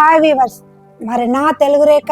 Hi weavers, మరి నా తెలుగు రేఖ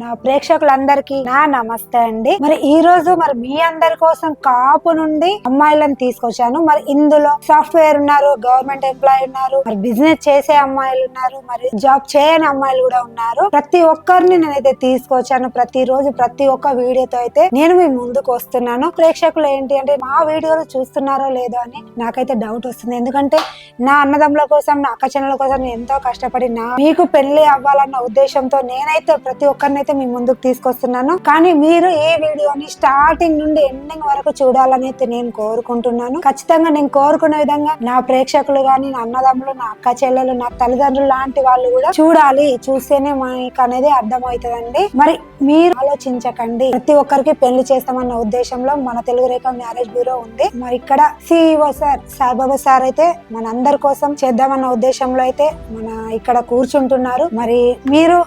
నా ప్రేక్షకులందరికీ నా నమస్తే అండి. మరి ఈ రోజు మరి మీ అందరి కోసం కాపు నుండి అమ్మాయిలను తీసుకొచ్చాను. మరి ఇందులో సాఫ్ట్వేర్ ఉన్నారు, గవర్నమెంట్ ఎంప్లాయీ ఉన్నారు, మరి బిజినెస్ చేసే అమ్మాయిలు ఉన్నారు, మరి జాబ్ చేయని అమ్మాయిలు కూడా ఉన్నారు. ప్రతి ఒక్కరిని నేనైతే తీసుకొచ్చాను. ప్రతి రోజు ప్రతి ఒక్క వీడియోతో అయితే నేను మీ ముందుకు వస్తున్నాను. ప్రేక్షకులు ఏంటి అంటే మా వీడియోలు చూస్తున్నారో లేదో అని నాకైతే డౌట్ వస్తుంది. ఎందుకంటే నా అన్నదమ్ముల కోసం, నా అక్క చెల్లెల కోసం నేను ఎంతో కష్టపడి మీకు పెళ్లి అవ్వాలన్న ఉద్దేశంతో నేనైతే ప్రతి ఒక్కరిని అయితే మీ ముందుకు తీసుకొస్తున్నాను. కానీ మీరు ఈ వీడియోని స్టార్టింగ్ నుండి ఎండింగ్ వరకు చూడాలని అయితే నేను కోరుకుంటున్నాను. ఖచ్చితంగా నేను కోరుకునే విధంగా నా ప్రేక్షకులు గాని, నా అన్నదమ్ములు, నా అక్క చెల్లెలు, నా తల్లిదండ్రులు లాంటి వాళ్ళు కూడా చూడాలి. చూస్తేనే మీకు అనేది అర్థమవుతుందండి. మరి మీరు ఆలోచించకండి. ప్రతి ఒక్కరికి పెళ్లి చేస్తామన్న ఉద్దేశంలో మన తెలుగు రేఖ మ్యారేజ్ బ్యూరో ఉంది. మరి ఇక్కడ CEO సార్ సాయిబాబా సార్ అయితే మన అందరి కోసం చేద్దామన్న ఉద్దేశంలో అయితే మన ఇక్కడ కూర్చుంటున్నారు. మరి మీరు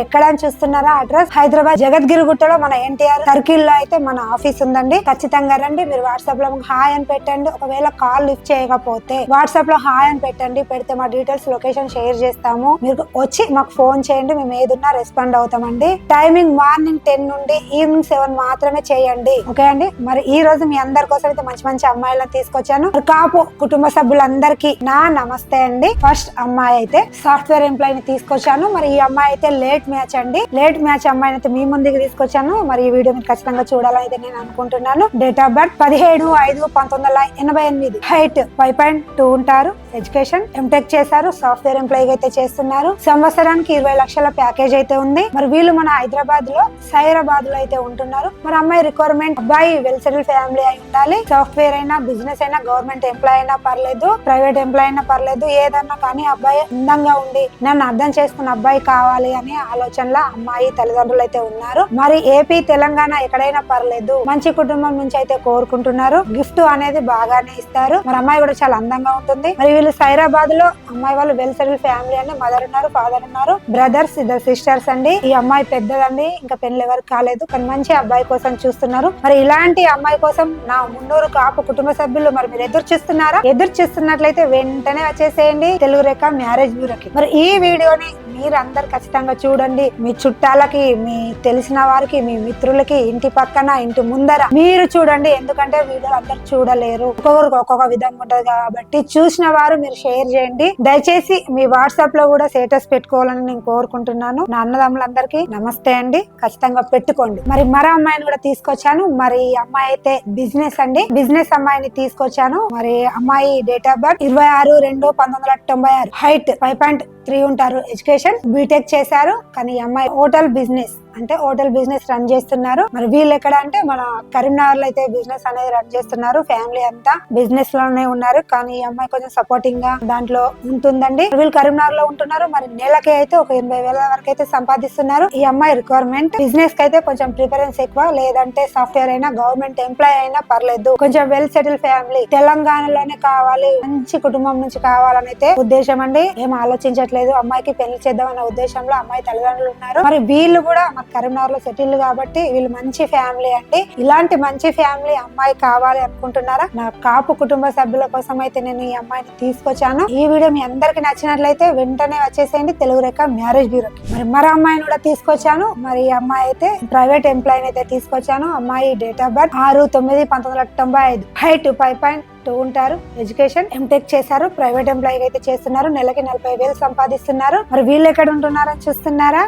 ఎక్కడ అని చూస్తున్నారా? అడ్రస్ హైదరాబాద్ జగద్గిరి గుట్టలో మన NTR సర్కిల్ లో అయితే మన ఆఫీస్ ఉందండి. ఖచ్చితంగా రండి. మీరు వాట్సాప్ లో హాయ్ అని పెట్టండి. ఒకవేళ కాల్ లిఫ్ట్ చేయకపోతే వాట్సాప్ లో హాయ్ అని పెట్టండి. పెడితే మా డీటెయిల్స్ లొకేషన్ షేర్ చేస్తాము. మీరు వచ్చి మాకు ఫోన్ చేయండి. మేము ఏదున్నా రెస్పాండ్ అవుతామండి. టైమింగ్ మార్నింగ్ 10 నుండి ఈవినింగ్ 7 మాత్రమే చేయండి. ఓకే అండి. మరి ఈ రోజు మీ అందరి కోసం అయితే మంచి మంచి అమ్మాయిలను తీసుకొచ్చాను. కాపు కుటుంబ సభ్యులందరికీ నా నమస్తే అండి. ఫస్ట్ అమ్మాయి అయితే సాఫ్ట్వేర్ ఎంప్లాయీని తీసుకొచ్చాను. మరి ఈ అమ్మాయి అయితే లేట్ మ్యాచ్ అండి. లేట్ మ్యాచ్ అమ్మాయిని అయితే మీ ముందుకు తీసుకొచ్చాను. మరి ఈ వీడియో మీరు ఖచ్చితంగా చూడాలని అయితే నేను అనుకుంటున్నాను. Date of birth 17/5/1988. హైట్ 5.2 ఉంటారు. ఎడ్యుకేషన్ ఎంటెక్ చేశారు. సాఫ్ట్వేర్ ఎంప్లాయీ అయితే చేస్తున్నారు. సంవత్సరానికి 20 లక్షల ప్యాకేజ్ అయితే ఉంది. మరి వీళ్ళు మన హైదరాబాద్ లో సైరాబాద్ లో అయితే ఉంటున్నారు. మరి అమ్మాయి రిక్వైర్మెంట్ అబ్బాయి వెల్ సెటిల్ ఫ్యామిలీ అయి ఉండాలి. సాఫ్ట్వేర్ అయినా, బిజినెస్ అయినా, గవర్నమెంట్ ఎంప్లాయీ అయినా పర్లేదు, ప్రైవేట్ ఎంప్లాయీ అయినా పర్లేదు, ఏదన్నా కానీ అబ్బాయి అందంగా ఉండి నన్ను అర్థం చేసుకున్న అబ్బాయి కావాలి అనే ఆలోచనలో అమ్మాయి తల్లిదండ్రులు అయితే ఉన్నారు. మరి ఏపీ, తెలంగాణ ఎక్కడైనా పర్లేదు, మంచి కుటుంబం నుంచి అయితే కోరుకుంటున్నారు. గిఫ్ట్ అనేది బాగానే ఇస్తారు. మరి అమ్మాయి కూడా చాలా అందంగా ఉంటుంది. మరి వీళ్ళు సైరాబాద్ లో అమ్మాయి వాళ్ళు వెల్ సెటిల్ ఫ్యామిలీ అండి. మదర్ ఉన్నారు, ఫాదర్ ఉన్నారు, బ్రదర్స్, 2 సిస్టర్స్ అండి. ఈ అమ్మాయి పెద్దదండి, ఇంకా పెళ్లి ఎవరికి కాలేదు, కానీ మంచి అబ్బాయి కోసం చూస్తున్నారు. మరి ఇలాంటి అమ్మాయి కోసం నా మున్నూరు కాపు కుటుంబ సభ్యులు మరి మీరు ఎదురు చూస్తున్నారా? ఎదురు చూస్తున్నట్లయితే వెంటనే వచ్చేసేయండి తెలుగు రేఖ మ్యారేజ్ బ్యూరోకి. మరి ఈ వీడియోని మీరు అందరు ఖచ్చితంగా చూడండి. మీ చుట్టాలకి, మీ తెలిసిన వారికి, మీ మిత్రులకి, ఇంటి పక్కన, ఇంటి ముందర మీరు చూడండి. ఎందుకంటే వీడియో అందరు చూడలేరు, ఒక్కొక్కరికి ఒక్కొక్క విధంగా ఉంటది కాబట్టి చూసిన వారు మీరు షేర్ చేయండి. దయచేసి మీ వాట్సాప్ లో కూడా స్టేటస్ పెట్టుకోవాలని నేను కోరుకుంటున్నాను. నా అన్నదమ్ములందరికీ నమస్తే అండి. ఖచ్చితంగా పెట్టుకోండి. మరి మరో అమ్మాయిని కూడా తీసుకొచ్చాను. మరి అమ్మాయి అయితే బిజినెస్ అండి. బిజినెస్ అమ్మాయిని తీసుకొచ్చాను. మరి అమ్మాయి డేట్ ఆఫ్ బర్త్ 26/2/1996. హైట్ 5.3 ఉంటారు. ఎడ్యుకేషన్ బీటెక్ చేశారు. కానీ ఈ అమ్మాయి హోటల్ బిజినెస్ అంటే హోటల్ బిజినెస్ రన్ చేస్తున్నారు. మరి వీళ్ళు ఎక్కడ అంటే మన కరీంనగర్ లో అయితే బిజినెస్ అనేది రన్ చేస్తున్నారు. ఫ్యామిలీ అంతా బిజినెస్ లోనే ఉన్నారు. కానీ ఈ అమ్మాయి కొంచెం సపోర్టింగ్ గా దాంట్లో ఉంటుందండి. వీళ్ళు కరీంనగర్ లో ఉంటున్నారు. మరి నెలకి అయితే ఒక 80,000 వరకు అయితే సంపాదిస్తున్నారు. ఈ అమ్మాయి రిక్వైర్మెంట్ బిజినెస్ కి అయితే కొంచెం ప్రిఫరెన్స్ ఎక్కువ, లేదంటే సాఫ్ట్వేర్ అయినా, గవర్నమెంట్ ఎంప్లాయీ అయినా పర్లేదు, కొంచెం వెల్ సెటిల్ ఫ్యామిలీ, తెలంగాణలోనే కావాలి, మంచి కుటుంబం నుంచి కావాలని అయితే ఉద్దేశం అండి. ఏం ఆలోచించట్లేదు. అమ్మాయికి పెళ్లి చేద్దామన్న ఉద్దేశంలో అమ్మాయి తల్లిదండ్రులు ఉన్నారు. మరి వీళ్ళు కూడా కరీంనగర్ లో సెటిల్ కాబట్టి వీళ్ళు మంచి ఫ్యామిలీ అండి. ఇలాంటి మంచి ఫ్యామిలీ అమ్మాయి కావాలి అనుకుంటున్నారా? నా కాపు కుటుంబ సభ్యుల కోసం అయితే నేను ఈ అమ్మాయిని తీసుకొచ్చాను. ఈ వీడియో మీ అందరికి నచ్చినట్లయితే వెంటనే వచ్చేసేయండి తెలుగు రేఖ మ్యారేజ్ బ్యూరోకి. మరి మరో అమ్మాయిని కూడా తీసుకొచ్చాను. మరి ఈ అమ్మాయి అయితే ప్రైవేట్ ఎంప్లాయీని అయితే తీసుకొచ్చాను. అమ్మాయి డేట్ ఆఫ్ బర్త్ 6/9/1995. హైట్ 5.2 ఉంటారు. ఎడ్యుకేషన్ ఎంటెక్ చేశారు. ప్రైవేట్ ఎంప్లాయీ అయితే చేస్తున్నారు. నెలకి 40,000 సంపాదిస్తున్నారు. మరి వీళ్ళు ఎక్కడ ఉంటున్నారని చూస్తున్నారా?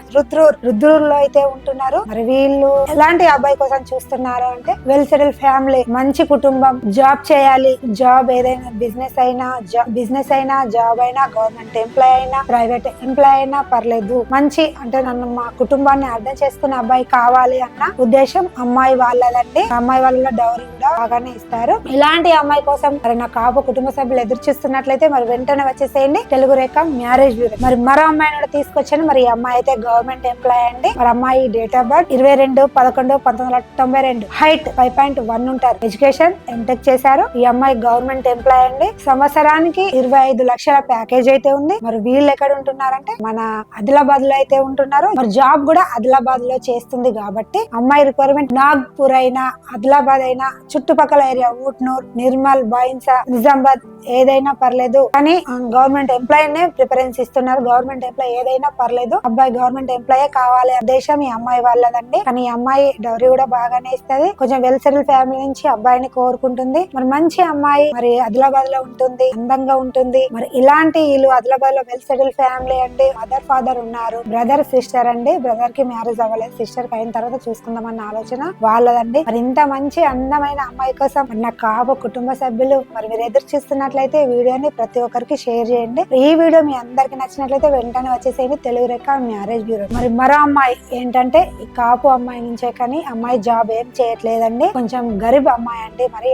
రుద్రూరులో అయితే ఉంటున్నారు. మరి వీళ్ళు ఎలాంటి అబ్బాయి కోసం చూస్తున్నారు అంటే వెల్ సెటిల్ ఫ్యామిలీ, మంచి కుటుంబం, జాబ్ చేయాలి. జాబ్ ఏదైనా బిజినెస్ అయినా, జాబ్ అయినా, గవర్నమెంట్ ఎంప్లాయీ అయినా, ప్రైవేట్ ఎంప్లాయీ అయినా పర్లేదు, మంచి అంటే నన్ను మా కుటుంబాన్ని అర్థం చేసుకునే అబ్బాయి కావాలి అన్న ఉద్దేశం అమ్మాయి వాళ్ళదండి. అమ్మాయి వాళ్ళ డౌరీ కూడా బాగానే ఇస్తారు. ఇలాంటి అమ్మాయి కోసం మరి నా కాపు కుటుంబ సభ్యులు ఎదురు చూస్తున్నట్లయితే మరి వెంటనే వచ్చేసేయండి తెలుగు రేఖ మ్యారేజ్ బ్యూరో. మరి మరో అమ్మాయిని కూడా తీసుకొచ్చాను. మరి ఈ అమ్మాయి అయితే గవర్నమెంట్ ఎంప్లాయీ అండి. మరి అమ్మాయి డేట్ ఆఫ్ బర్త్ 22/11/1992. హైట్ 5.1 ఉంటారు. ఎడ్యుకేషన్ ఎంటెక్ చేశారు. ఈ అమ్మాయి గవర్నమెంట్ ఎంప్లాయీ అండి. సంవత్సరానికి 25 లక్షల ప్యాకేజ్ అయితే ఉంది. మరి వీళ్ళు ఎక్కడ ఉంటున్నారంటే మన ఆదిలాబాద్ లో అయితే ఉంటున్నారు. మరి జాబ్ కూడా ఆదిలాబాద్ లో చేస్తుంది కాబట్టి అమ్మాయి రిక్వైర్మెంట్ నాగ్పూర్ అయినా, ఆదిలాబాద్ అయినా చుట్టుపక్కల ఏరియా ఊట్నూర్, నిర్మల్, బైన్సా, నిజామాబాద్ ఏదైనా పర్లేదు కానీ గవర్నమెంట్ ఎంప్లాయీ నే ప్రిఫరెన్స్ ఇస్తున్నారు. గవర్నమెంట్ ఎంప్లాయీ ఏదైనా పర్లేదు, అబ్బాయి గవర్నమెంట్ ఎంప్లాయీ కావాలి దేశం ఈ అమ్మాయి వాళ్ళదండి. కానీ ఈ అమ్మాయి డౌరీ కూడా బాగానే ఇస్తుంది. కొంచెం వెల్ సెటిల్ ఫ్యామిలీ నుంచి అబ్బాయిని కోరుకుంటుంది. మరి మంచి అమ్మాయి, మరి ఆదిలాబాద్ లో ఉంటుంది, అందంగా ఉంటుంది. మరి ఇలాంటి వీళ్ళు ఆదిలాబాద్ లో వెల్ సెటిల్ ఫ్యామిలీ అండి. మదర్ ఫాదర్ ఉన్నారు, బ్రదర్ సిస్టర్ అండి. బ్రదర్ కి మ్యారేజ్ అవ్వలేదు, సిస్టర్ కి అయిన తర్వాత చూసుకుందామన్న ఆలోచన వాళ్ళదండి. మరి ఇంత మంచి అందమైన అమ్మాయి కోసం నా కాపు కుటుంబ సభ్యులు మరి మీరు ఎదురు చూస్తున్నట్లయితే వీడియోని ప్రతి ఒక్కరికి షేర్ చేయండి. ఈ వీడియో మీ అందరికి నచ్చినట్లయితే వెంటనే వచ్చేసేయండి తెలుగు రేఖ మ్యారేజ్ బ్యూరో. మరి మరో అమ్మాయి ఏంటంటే ఈ కాపు అమ్మాయి నుంచే, కానీ అమ్మాయి జాబ్ ఏం చేయట్లేదండి. కొంచెం గరీబ్ అమ్మాయి అండి. మరి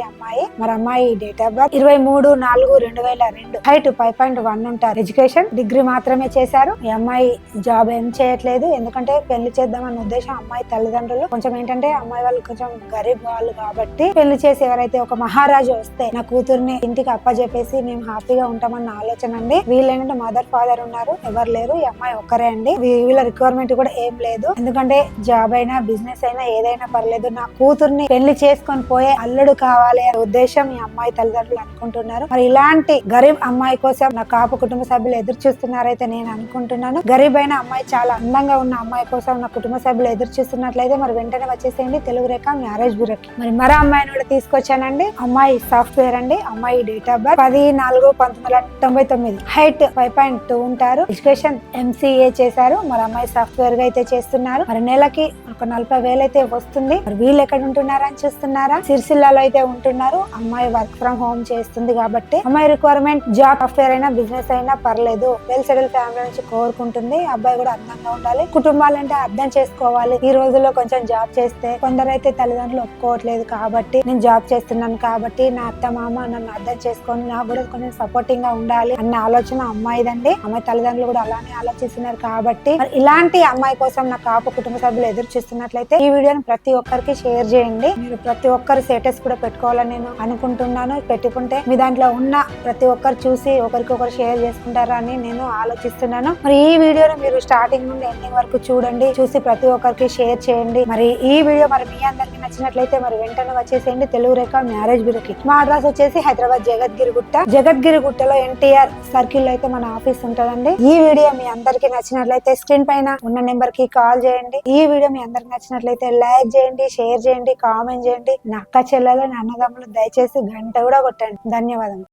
అమ్మాయి డేట్ ఆఫ్ బర్త్ 23/4/2002, హైట్ 5.1 ఉంటారు. ఎడ్యుకేషన్ డిగ్రీ మాత్రమే చేశారు. ఈ అమ్మాయి జాబ్ ఏం చేయట్లేదు, ఎందుకంటే పెళ్లి చేద్దామన్న ఉద్దేశం అమ్మాయి తల్లిదండ్రులు. కొంచెం ఏంటంటే అమ్మాయి వాళ్ళు కొంచెం గరీబ్ వాళ్ళు కాబట్టి పెళ్లి చేసి ఎవరైతే ఒక మహారాజు వస్తే నా కూతుర్ని ఇంటికి అప్పచెప్పేసి మేము హ్యాపీగా ఉంటామన్న ఆలోచన అండి. వీళ్ళు ఏంటంటే మదర్ ఫాదర్ ఉన్నారు, ఎవరు లేరు. ఈ అమ్మాయి ఒక్కరే అండి. వీళ్ళ రిక్వైర్మెంట్ కూడా ఏం లేదు, ఎందుకంటే జాబ్ అయినా బిజినెస్ అయినా ఏదైనా పర్లేదు, నా కూతుర్ని పెళ్లి చేసుకొని పోయే అల్లుడు కావాలి అనే ఉద్దేశం ఈ అమ్మాయి తల్లిదండ్రులు అనుకుంటున్నారు. మరి ఇలాంటి గరీబ్ అమ్మాయి కోసం నా కాపు కుటుంబ సభ్యులు ఎదురు చూస్తున్నారైతే నేను అనుకుంటున్నాను. గరీబ్ అయిన అమ్మాయి, చాలా అందంగా ఉన్న అమ్మాయి కోసం నా కుటుంబ సభ్యులు ఎదురు చూస్తున్నట్లయితే మరి వెంటనే వచ్చేసేయండి తెలుగు రేఖ మ్యారేజ్ బ్యూరోకి. మరి మరో అమ్మాయిని కూడా తీసుకొచ్చానండి. అమ్మాయి సాఫ్ట్వేర్ అండి. అమ్మాయి డేట్ ఆఫ్ బర్త్ 10/4/1999, హైట్ 5.2 ఉంటారు. ఎడ్యుకేషన్ MCA చేశారు. మరి అమ్మాయి సాఫ్ట్వేర్ గా అయితే చేస్తున్నారు. మరి నెలకి ఒక 40,000 అయితే వస్తుంది. మరి వీళ్ళు ఎక్కడ ఉంటున్నారని చూస్తున్నారా? సిరిసిల్లాలో అయితే ఉంటున్నారు. అమ్మాయి వర్క్ ఫ్రం హోమ్ చేస్తుంది కాబట్టి అమ్మాయి రిక్వైర్మెంట్ జాబ్ సాఫ్ట్వేర్ అయినా బిజినెస్ అయినా పర్లేదు, వెల్ సెటిల్ ఫ్యామిలీ నుంచి కోరుకుంటుంది. అబ్బాయి కూడా అందంగా ఉండాలి. కుటుంబాలంటే అర్థం చేసుకోవాలి. ఈ రోజుల్లో కొంచెం జాబ్ చేస్తే కొందరైతే తల్లిదండ్రులు ఒప్పుకోవట్లేదు కాబట్టి నేను జాబ్ చేస్తున్నాను కాబట్టి నా అత్త మామ నన్ను అర్థం చేసుకొని నాకు కూడా కొంచెం సపోర్టింగ్ గా ఉండాలి అన్న ఆలోచన అమ్మాయిదండి. అమ్మాయి తల్లిదండ్రులు కూడా అలానే ఆలోచిస్తున్నారు కాబట్టి మరి ఇలాంటి అమ్మాయి కోసం నా కాపు కుటుంబ సభ్యులు ఎదురు చూస్తున్నట్లయితే ఈ వీడియోని ప్రతి ఒక్కరికి షేర్ చేయండి. మీరు ప్రతి ఒక్కరు స్టేటస్ కూడా పెట్టుకోవాలని నేను అనుకుంటున్నాను. పెట్టుకుంటే మీ దాంట్లో ఉన్న ప్రతి ఒక్కరు చూసి ఒకరికొకరు షేర్ చేసుకుంటారా అని నేను ఆలోచిస్తున్నాను. మరి ఈ వీడియోని మీరు స్టార్టింగ్ నుండి ఎండింగ్ వరకు చూడండి, చూసి ప్రతి ఒక్కరికి షేర్ చేయండి. మరి ఈ వీడియో మరి మీ అందరికి నచ్చినట్లయితే మరి వెంటనే వచ్చేసేయండి తెలుగు రేఖ మ్యారేజ్ బ్యూరోకి. మా అడ్రస్ వచ్చేసి హైదరాబాద్ జగద్గిరి గుట్టలో NTR సర్కిల్ లో అయితే మన ఆఫీస్ ఉంటదండి. ఈ వీడియో మీ అందరికి నచ్చినట్లయితే స్క్రీన్ పైన ఉన్న నెంబర్ కి కాల్ చేయండి. ఈ వీడియో మీ అందరికి నచ్చినట్లయితే లైక్ చేయండి, షేర్ చేయండి, కామెంట్ చేయండి. నా అక్క చెల్లెలు, నా అన్నదమ్ములు దయచేసి గంట కూడా కొట్టండి. ధన్యవాదాలు.